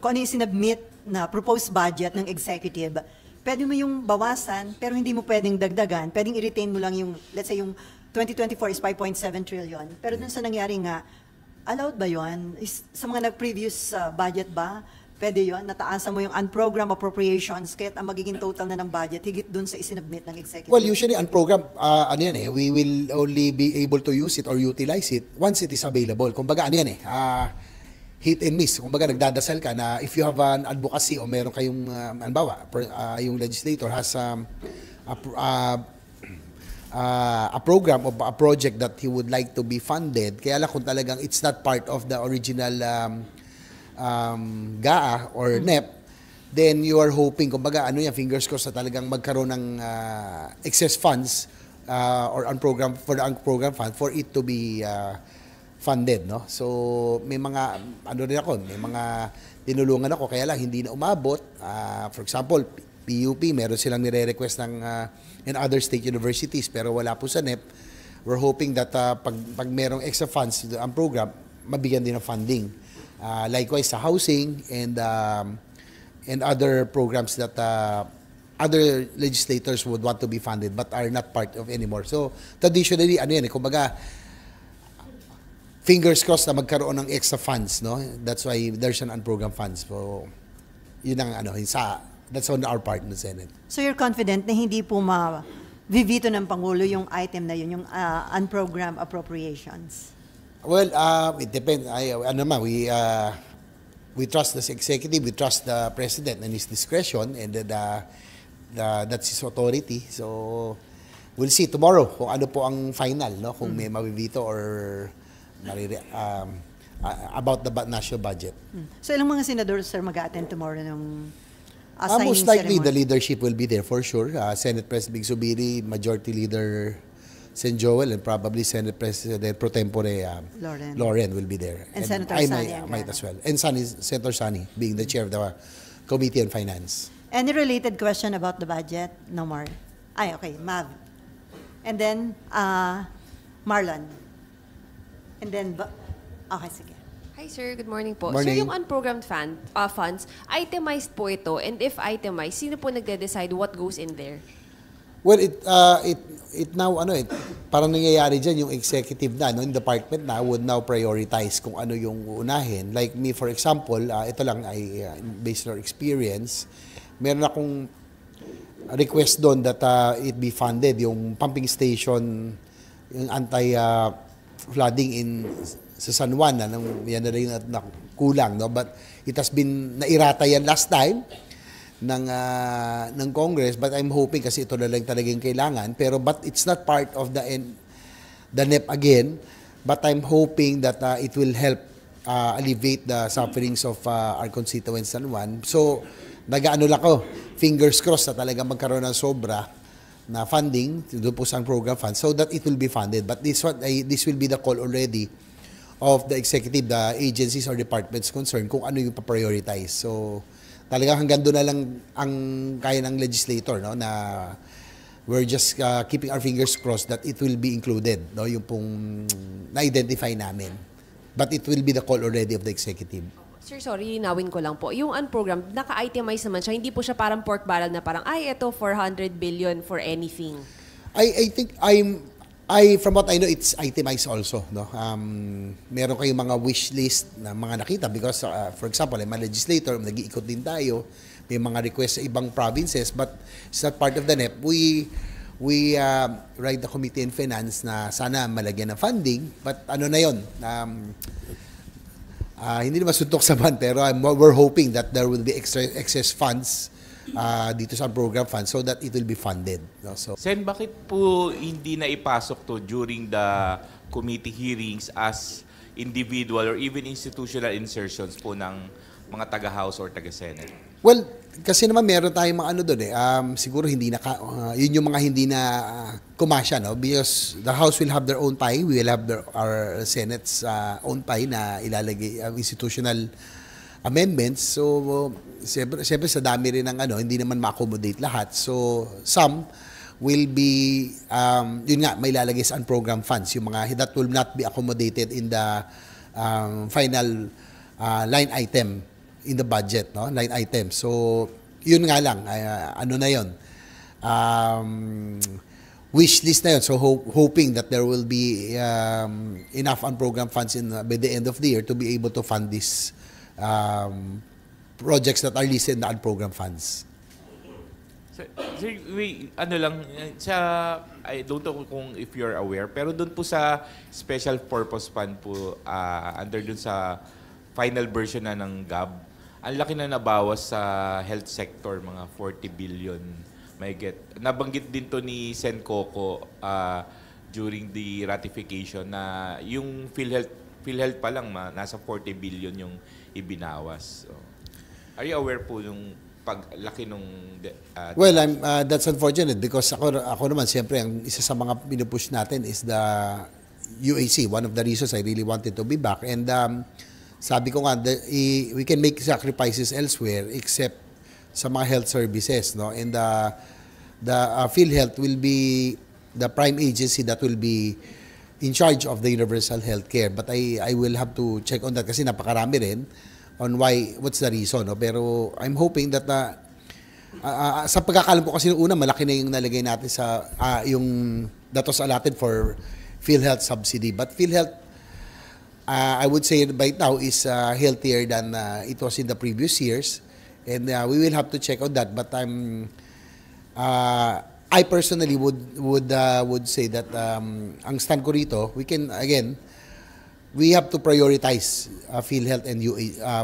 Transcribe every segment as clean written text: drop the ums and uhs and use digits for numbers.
kung ano yung sinubmit na proposed budget ng executive, pwede mo yung bawasan, pero hindi mo pwedeng dagdagan. Pwedeng i-retain mo lang yung, let's say yung 2024 is 5.7 trillion. Pero dun sa nangyari nga, allowed ba yun? Sa mga nag-previous budget ba, pwede yun? Nataasan mo yung unprogrammed appropriations, kaya ang magiging total na ng budget, higit dun sa isinubmit ng executive. Well, usually unprogrammed, we will only be able to use it or utilize it once it is available. Kumbaga, hit and miss. Kumbaga, nagdadasal ka na if you have an advocacy o meron kayong, yung legislator has a program or a project that he would like to be funded, kaya lang kung talagang it's not part of the original GAA or NEP, then you are hoping, kumbaga, fingers crossed na talagang magkaroon ng excess funds or for the unprogrammed fund for it to be funded, no? So, may mga, may mga tinulungan ako, kaya lang hindi na umabot. For example, PUP, meron silang nire-request ng in other state universities, pero wala po sa NEP. We're hoping that pag merong extra funds ang program, mabigyan din ng funding. Likewise sa housing and other programs that other legislators would want to be funded but are not part of anymore. So, traditionally, kumbaga, fingers crossed na magkaroon ng extra funds, no? That's why there's an unprogrammed funds. So, yun ang that's on our part in the Senate. So you're confident na hindi po ma-vivito ng Pangulo yung item na yun, yung unprogrammed appropriations? Well, it depends. We trust the executive, we trust the president and his discretion, and that's his authority. So we'll see tomorrow kung ano po ang final, no? Kung may mabibito or about the national budget. So ilang mga senador, sir, mag-attend tomorrow ng most likely, the leadership will be there for sure. Senate President Big Zubiri, Majority Leader Sen. Joel, and probably Senate President Pro Tempore Lauren will be there. And Senator Sani. Might as well. And Senator Sani, being the chair of the Committee on Finance. Any related question about the budget? No more. Okay, Mav. And then, Marlon. And then, okay, sige. Hi sir, good morning po. Morning. Sir, yung unprogrammed funds, itemized po ito, and if itemized, sino po nagde-decide what goes in there? Well, it now, parang nangyayari dyan, yung executive na, yung department na would now prioritize kung ano yung unahin. Like me, for example, ito lang ay based on our experience, meron akong request doon that it be funded, yung pumping station, yung anti-flooding in sa San Juan, yan na rin na kulang, no? But it has been nairata yan last time ng Congress, but I'm hoping kasi ito na lang talagang kailangan, but it's not part of the NEP again, but I'm hoping that it will help alleviate the sufferings of our constituents San Juan. So nag-ano lang ko, fingers crossed na talagang magkaroon ng sobra na funding doon po sa program fund so that it will be funded. But this will be the call already of the executive, the agencies or departments concerned kung ano yung pa-prioritize. So, talagang hanggang doon na lang ang kaya ng legislator, no, na we're just keeping our fingers crossed that it will be included, no, yung pong na-identify namin. But it will be the call already of the executive. Sir, sorry, nawin ko lang po. Yung unprogrammed, naka-itemize naman siya. Hindi po siya parang pork barrel na parang, ito 400 billion for anything. I think from what I know, it's itemized also, no? Meron kayong mga wish list na mga nakita because, for example, mga legislator, nag-iikot din tayo, may mga request sa ibang provinces, but it's not part of the NEP. We write the Committee on Finance na sana malagyan ng funding, but ano na yun? Hindi naman suntok sa ban, pero we're hoping that there will be excess funds dito sa program fund so that it will be funded. No? So, Sen, bakit po hindi na ipasok to during the committee hearings as individual or even institutional insertions po ng mga taga-House or taga-Senate? Well, kasi naman meron tayong mga ano doon siguro hindi na, yun yung mga hindi na kumasya, no? Because the House will have their own pie, we will have our Senate's own pie na ilalagay institutional amendments. So, siyempre sa dami rin ng hindi naman ma-accommodate lahat. So, some will be, yun nga, may lalagay sa unprogrammed funds. Yung mga that will not be accommodated in the final line item in the budget, no? Line item. So, yun nga lang, ano na yun? Wish list na yun. So, hoping that there will be enough unprogrammed funds by the end of the year to be able to fund these projects that are listed in the unprogrammed funds. Sir, ano lang, I don't know kung if you're aware, pero doon po sa special purpose fund po, under doon sa final version na ng GAB, ang laki na nabawas sa health sector, mga 40 billion. May get. Nabanggit din to ni Sen Coco during the ratification na yung PhilHealth pa lang nasa 40 billion yung ibinawas. So, are you aware po yung paglaki nung well, that's unfortunate because ako naman siyempre ang isa sa mga pinupush natin is the UAC. One of the reasons I really wanted to be back, and sabi ko nga we can make sacrifices elsewhere except sa mga health services, no? And the PhilHealth will be the prime agency that will be in charge of the universal health care, but I will have to check on that kasi napakarami rin on what's the reason, no? Pero I'm hoping that sa pagkakalam ko kasi una malaki na yung nalagay natin sa yung that was allotted for PhilHealth subsidy, but PhilHealth I would say right now is healthier than it was in the previous years, and we will have to check on that. But I personally would say that ang stand ko rito, we have to prioritize PhilHealth and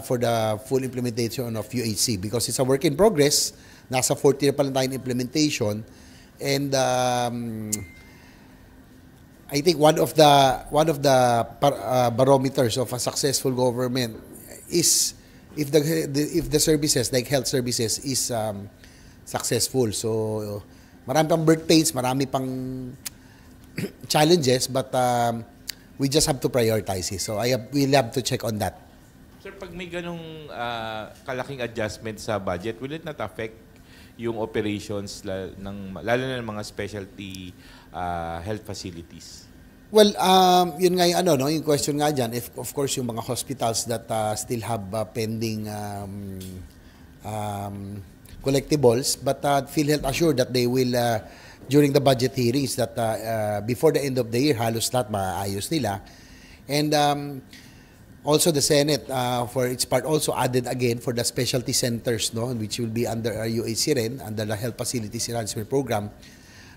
for the full implementation of UHC because it's a work in progress. Nasa 4th year pa lang tayo in implementation, and I think one of the barometers of a successful government is if the services like health services is successful. So marami pang birth pains, marami pang challenges, but we just have to prioritize it. So we'll have to check on that. Sir, pag may ganong kalaking adjustment sa budget, will it not affect yung operations lalo na ng mga specialty health facilities? Well, yun nga yung yung question nga dyan, if of course yung mga hospitals that still have pending collectibles, but PhilHealth assured that they will during the budget hearings that before the end of the year halos lahat maayos nila. And also the Senate for its part also added again for the specialty centers, no, which will be under UAC rin, under the Health Facilities Enhancement Program.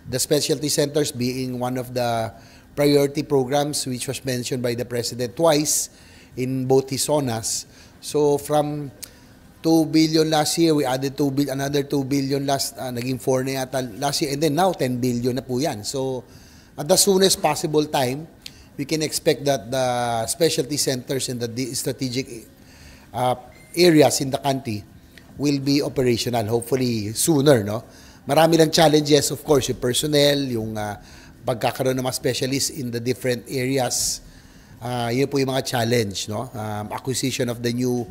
The specialty centers being one of the priority programs which was mentioned by the President twice in both his zonas. So from 2 billion last year, we added another 2 billion naging 4 na yata last year, and then now 10 billion na po yan. So at the soonest possible time, we can expect that the specialty centers in the strategic areas in the country will be operational, hopefully sooner, no? Marami lang challenges, of course, yung personnel, yung pagkakaroon ng mga specialists in the different areas. Yun po yung mga challenge, no? Acquisition of the new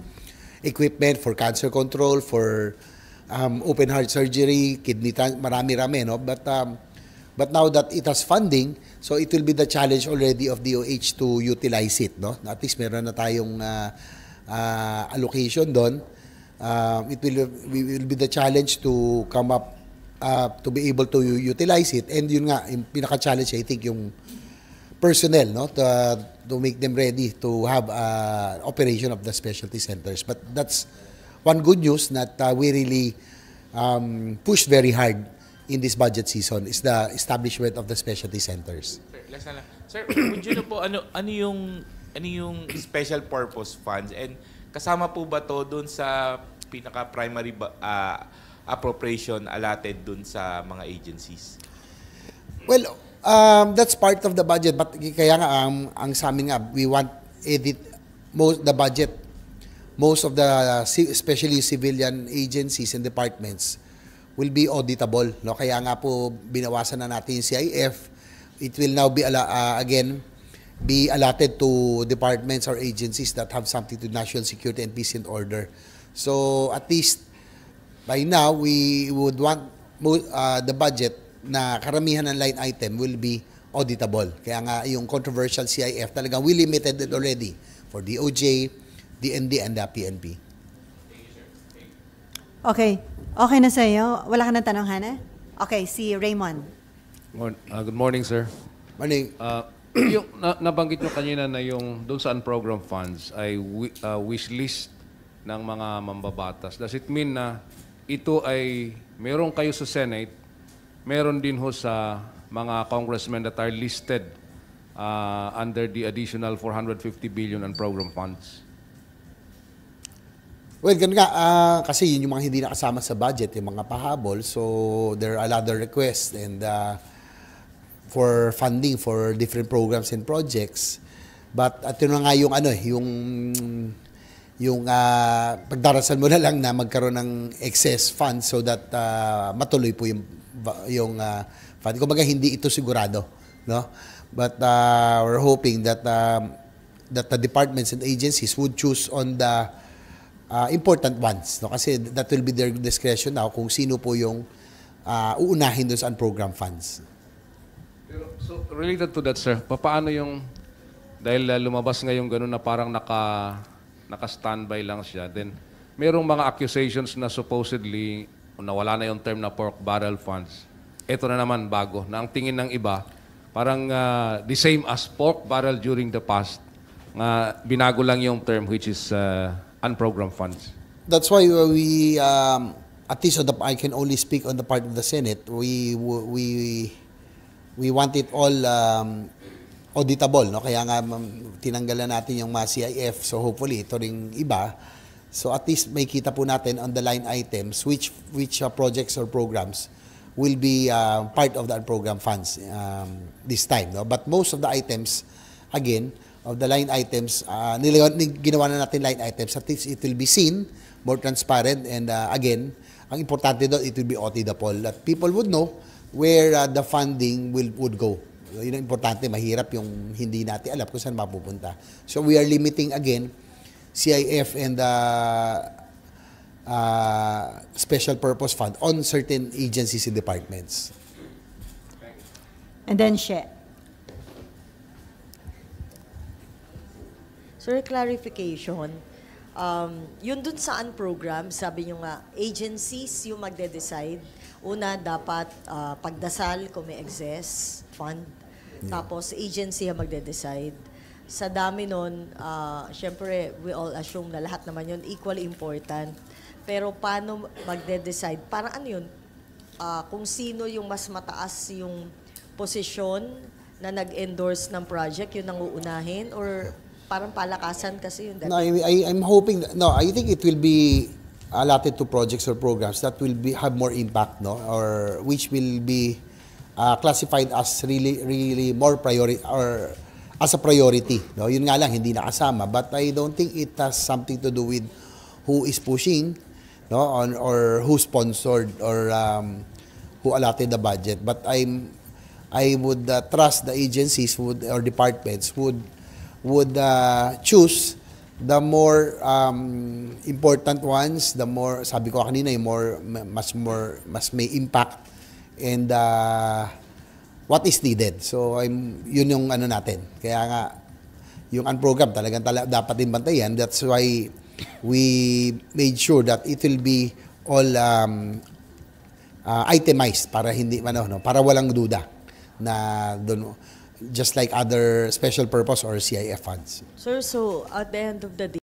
equipment for cancer control, for open heart surgery, kidney, marami-rami, no? But now that it has funding, so it will be the challenge already of DOH to utilize it, no? At least meron na tayong allocation doon. It will be the challenge to come up to be able to utilize it, and yun nga yung pinaka-challenge I think yung personnel, no, to make them ready to have operation of the specialty centers. But that's one good news that we really pushed very hard in this budget season is the establishment of the specialty centers. Sir, would you know po ano yung special purpose funds, and kasama po ba to doon sa pinaka-primary appropriation allotted dun sa mga agencies? Well, that's part of the budget, but kaya nga ang sa amin nga, we want the budget, most of the especially civilian agencies and departments will be auditable, no? Kaya nga po binawasan na natin yung CIF. It will now be again be allotted to departments or agencies that have something to national security and peace and order. So at least by now, we would want the budget na karamihan ng line item will be auditable. Kaya nga yung controversial CIF talagang we limited it already for DOJ, DND, and the PNP. Okay. Okay na sa iyo. Wala ka ng tanong, Hana? Okay, si Raymond. Good morning, sir. Morning. Yung nabanggit nyo kanina na yung doon sa unprogrammed funds ay wish list ng mga mambabatas. Does it mean na ito ay meron kayo sa Senate, meron din ho sa mga congressmen that are listed under the additional 450 billion unprogrammed funds? Well, ganun nga, kasi yun yung mga hindi nakasama sa budget, yung mga pahabol. So, there are other requests and for funding for different programs and projects. But ito na nga yung pagdarasal mo na lang na magkaroon ng excess funds so that matuloy po yung fund. Kumbaga, hindi ito sigurado, no? But we're hoping that that the departments and agencies would choose on the important ones, no? Kasi that will be their discretion now kung sino po yung uunahin doon sa unprogrammed funds. So, related to that, sir, paano yung, dahil lumabas ngayong gano'n na parang naka-standby lang siya, then merong mga accusations na supposedly nawala na yung term na pork barrel funds. Ito na naman bago, na ang tingin ng iba, parang the same as pork barrel during the past, binago lang yung term which is unprogrammed funds. That's why we, at least I can only speak on the part of the Senate. We want it all auditable, no? Kaya nga tinanggalan natin yung mga CIF. So hopefully ito ring iba. So at least may kita po natin on the line items which projects or programs will be part of the unprogrammed funds this time, no? But most of the items, again, of the line items, ginawa na natin line items, at least it will be seen, more transparent, and again, ang importante doon, it will be auditable, that people would know where the funding would go. Yun ang importante, mahirap yung hindi natin alam kung saan mapupunta. So we are limiting again CIF and special purpose fund on certain agencies and departments. And then, She. Sir, clarification. Yun dun sa unprogram, sabi nyo nga, agencies yung magde-decide. Una, dapat pagdasal kung may excess fund. Tapos, agency ang magde-decide. Sa dami nun, syempre, we all assume na lahat naman yun equally important. Pero paano magde-decide? Parang ano yun? Kung sino yung mas mataas yung posisyon na nag-endorse ng project, yun ang uunahin? Or parang palakasan kasi yun? No, I'm hoping, I think it will be allotted to projects or programs that will have more impact, no, or which will be classified as really more priority or as a priority, no. Yun nga lang hindi nakasama, but I don't think it has something to do with who is pushing, no, or who sponsored or who allotted the budget. But I would trust the agencies or departments would choose the more important ones, the more, sabi ko kanina, yung mas may impact and what is needed. So yun yung ano natin. Kaya nga yung unprogram talagang dapat din bantayan. That's why we made sure that it will be all itemized para hindi para walang duda na doon, just like other special purpose or CIF funds. Sir, so at the end of the day,